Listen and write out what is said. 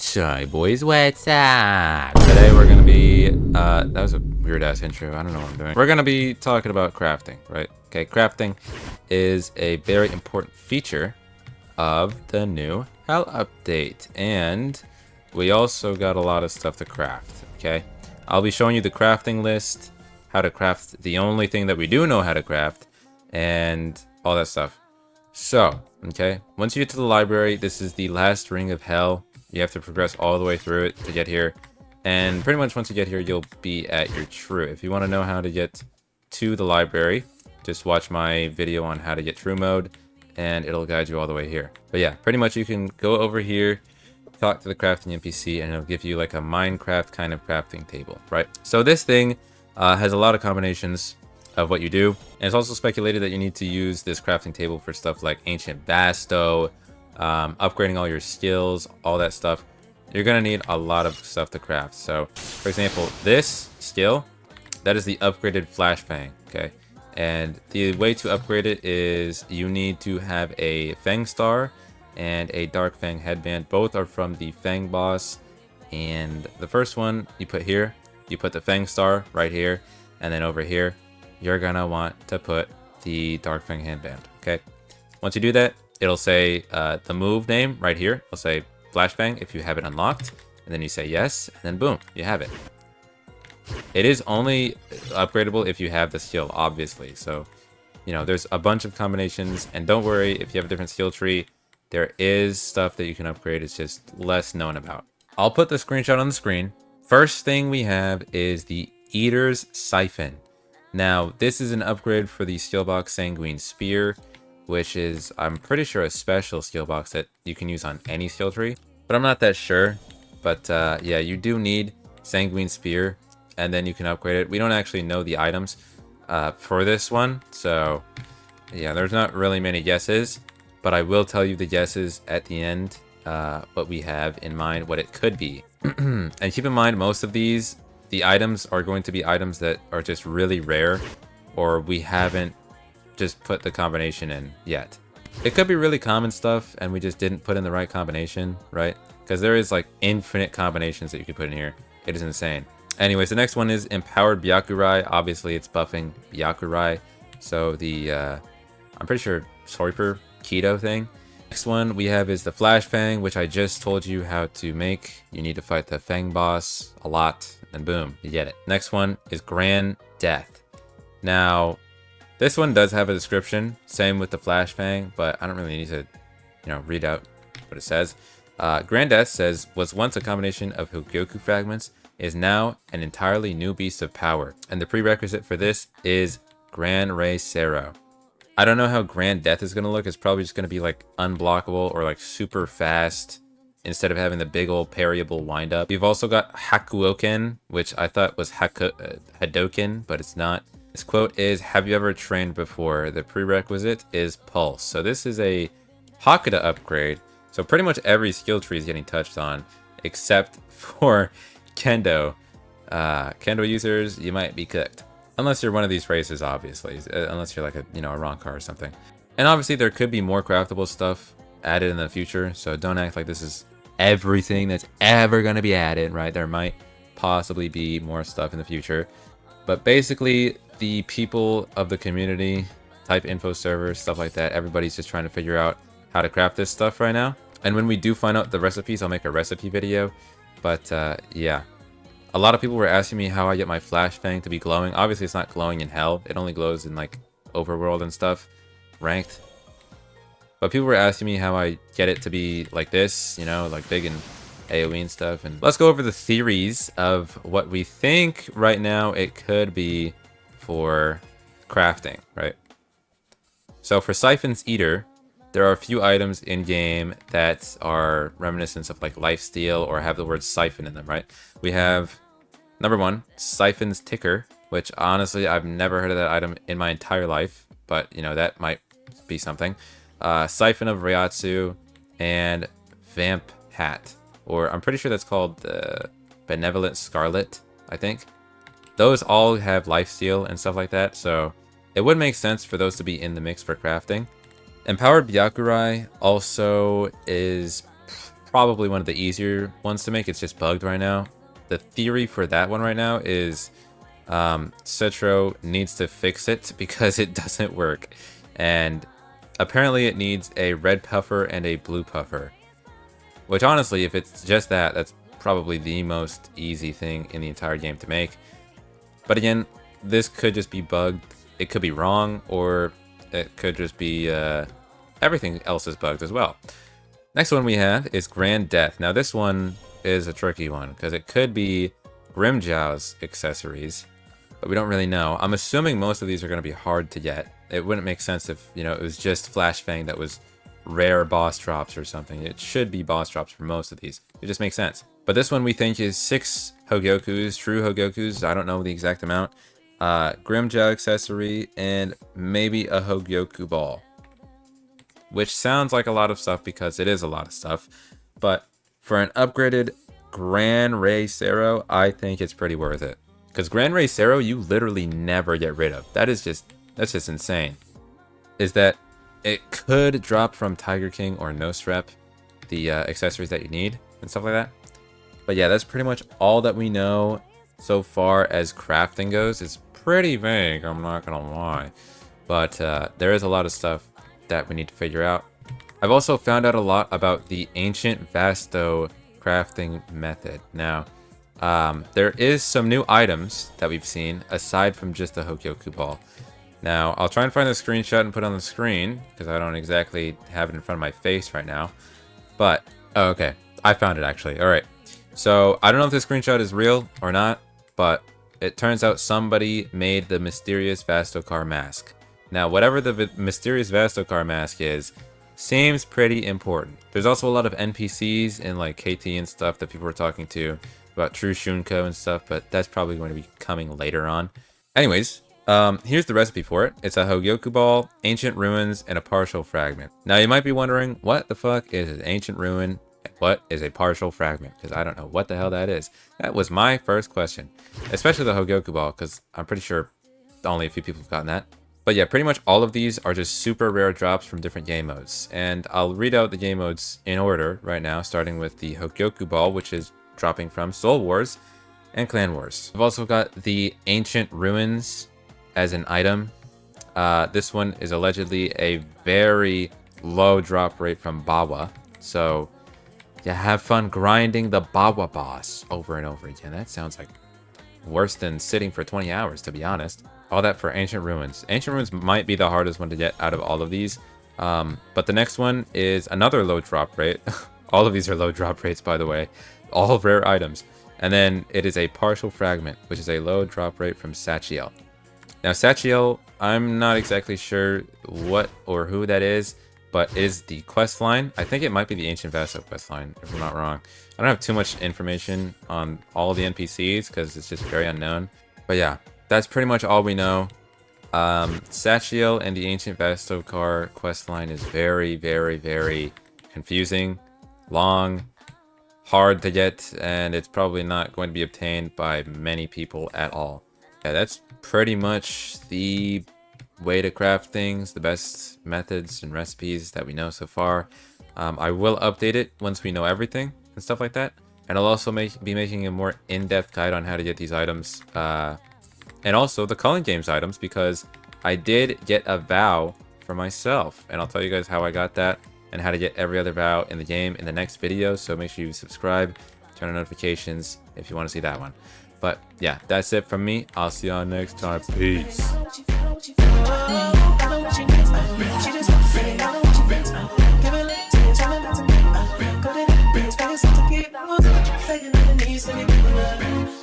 Sorry, boys, what's up? Today we're gonna be, that was a weird-ass intro. I don't know what I'm doing. We're gonna be talking about crafting, right? Okay, crafting is a very important feature of the new Hell update. And we also got a lot of stuff to craft, okay? I'll be showing you the crafting list, how to craft the only thing that we do know how to craft, and all that stuff. So, okay, once you get to the library, this is the last ring of hell. You have to progress all the way through it to get here. And pretty much once you get here, you'll be at your true. If you want to know how to get to the library, just watch my video on how to get true mode, and it'll guide you all the way here. But yeah, pretty much you can go over here, talk to the crafting NPC, and it'll give you like a Minecraft kind of crafting table, right? So this thing has a lot of combinations of what you do, and it's also speculated that you need to use this crafting table for stuff like ancient Vastoar, upgrading all your skills, all that stuff. You're gonna need a lot of stuff to craft. So for example, this skill, that is the upgraded flashbang, okay? And the way to upgrade it is you need to have a Fang Star and a Dark Fang headband. Both are from the Fang boss, and the first one you put here, you put the Fang Star right here, and then over here you're gonna want to put the Dark Fang headband, okay? Once you do that, it'll say the move name right here. It'll say Flashbang if you have it unlocked, and then you say yes, and then boom, you have it. It is only upgradable if you have the skill, obviously. So, you know, there's a bunch of combinations, and don't worry if you have a different skill tree. There is stuff that you can upgrade. It's just less known about. I'll put the screenshot on the screen. First thing we have is the Eater's Siphon. Now, this is an upgrade for the skill box Sanguine Spear, which is, I'm pretty sure, a special skill box that you can use on any skill tree, but I'm not that sure. But yeah, you do need Sanguine Spear, and then you can upgrade it. We don't actually know the items for this one, so yeah, there's not really many guesses, but I will tell you the guesses at the end, what we have in mind, what it could be. And keep in mind, most of these, the items are going to be items that are just really rare, or we haven't just put the combination in yet. It could be really common stuff and we just didn't put in the right combination, right? Because there is like infinite combinations that you can put in here. It is insane. Anyways, the next one is Empowered Byakurai. Obviously it's buffing Byakurai, so the I'm pretty sure Sorper Keto thing. Next one we have is the Flash Fang, which I just told you how to make. You need to fight the Fang boss a lot, and boom, you get it. Next one is Grand Death. Now, this one does have a description, same with the Flash Fang, but I don't really need to, you know, read out what it says. Grand Death says, was once a combination of Hogoku fragments, is now an entirely new beast of power, and the prerequisite for this is Gran Rey Cero. I don't know how Grand Death is going to look. It's probably just going to be like unblockable or like super fast instead of having the big old parryable wind up. You've also got Hakuoken, which I thought was Hadoken, but it's not. This quote is, have you ever trained before? The prerequisite is Pulse. So this is a Hakuda upgrade. So pretty much every skill tree is getting touched on except for Kendo. Kendo users, you might be cooked. Unless you're one of these races, obviously. Unless you're like a, you know, a Roncar or something. And obviously there could be more craftable stuff added in the future. So don't act like this is everything that's ever going to be added, right? There might possibly be more stuff in the future. But basically, the people of the community, type info servers, stuff like that, everybody's just trying to figure out how to craft this stuff right now. And when we do find out the recipes, I'll make a recipe video. But yeah, a lot of people were asking me how I get my Flash Fang to be glowing. Obviously, it's not glowing in Hell. It only glows in like Overworld and stuff, ranked. But people were asking me how I get it to be like this, you know, like big and AoE and stuff. And let's go over the theories of what we think right now it could be for crafting, right? So for Siphon's Eater, there are a few items in game that are reminiscent of like lifesteal or have the word siphon in them, right? We have number one, Siphon's Ticker, which honestly I've never heard of that item in my entire life, but you know, that might be something. Siphon of Ryatsu and Vamp Hat, or I'm pretty sure that's called the Benevolent Scarlet, I think. Those all have lifesteal and stuff like that, so it would make sense for those to be in the mix for crafting. Empowered Byakurai also is probably one of the easier ones to make. It's just bugged right now. The theory for that one right now is Citro needs to fix it because it doesn't work. And apparently it needs a red puffer and a blue puffer. Which honestly, if it's just that, that's probably the most easy thing in the entire game to make. But again, this could just be bugged. It could be wrong, or it could just be everything else is bugged as well. Next one we have is Grand Death. Now this one is a tricky one because it could be Grimjow's accessories, but we don't really know. I'm assuming most of these are going to be hard to get. It wouldn't make sense if, you know, it was just Flash Fang that was rare boss drops or something. It should be boss drops for most of these. It just makes sense. But this one we think is 6 Hogyokus, true Hogyokus. I don't know the exact amount. Grimjow accessory, and maybe a Hogyoku ball. Which sounds like a lot of stuff because it is a lot of stuff. But for an upgraded Gran Ray Cero, I think it's pretty worth it. Because Gran Ray Cero, you literally never get rid of. That's just insane. Is that it could drop from Tiger King or Nostrep, the accessories that you need and stuff like that. But yeah, that's pretty much all that we know so far as crafting goes. It's pretty vague, I'm not gonna lie. But there is a lot of stuff that we need to figure out. I've also found out a lot about the ancient Vasto crafting method. Now, there is some new items that we've seen aside from just the Hogyoku ball. Now, I'll try and find the screenshot and put it on the screen because I don't exactly have it in front of my face right now. But, oh, okay, I found it actually. All right, so I don't know if this screenshot is real or not, but it turns out somebody made the mysterious Vastokar mask. Now, whatever the mysterious Vastokar mask is, seems pretty important. There's also a lot of NPCs in like KT and stuff that people were talking to about True Shunko and stuff, but that's probably going to be coming later on. Anyways, here's the recipe for it. It's a Hogyoku ball, ancient ruins, and a partial fragment. Now you might be wondering, what the fuck is an ancient ruin and what is a partial fragment? Because I don't know what the hell that is. That was my first question, especially the Hogyoku ball, because I'm pretty sure only a few people have gotten that. But yeah, pretty much all of these are just super rare drops from different game modes. And I'll read out the game modes in order right now, starting with the Hogyoku ball, which is dropping from Soul Wars and Clan Wars. I've also got the Ancient Ruins as an item. This one is allegedly a very low drop rate from Bawa. So yeah, have fun grinding the Bawa boss over and over again. That sounds like worse than sitting for 20 hours, to be honest. All that for Ancient Ruins. Ancient Ruins might be the hardest one to get out of all of these. But the next one is another low drop rate. All of these are low drop rates, by the way. All rare items. And then it is a partial fragment, which is a low drop rate from Sachiel. Now, Sachiel, I'm not exactly sure what or who that is, but it is the quest line. I think it might be the Ancient Vasto quest line, if I'm not wrong. I don't have too much information on all the NPCs because it's just very unknown. But yeah, that's pretty much all we know. Sachiel and the Ancient Vastokar questline is very, very, very confusing, long, hard to get, and it's probably not going to be obtained by many people at all. Yeah, that's pretty much the way to craft things, the best methods and recipes that we know so far. I will update it once we know everything and stuff like that. And I'll also be making a more in-depth guide on how to get these items. And also the Culling Games items, because I did get a vow for myself. And I'll tell you guys how I got that and how to get every other vow in the game in the next video. So make sure you subscribe, turn on notifications if you want to see that one. But yeah, that's it from me. I'll see y'all next time. Peace. Give it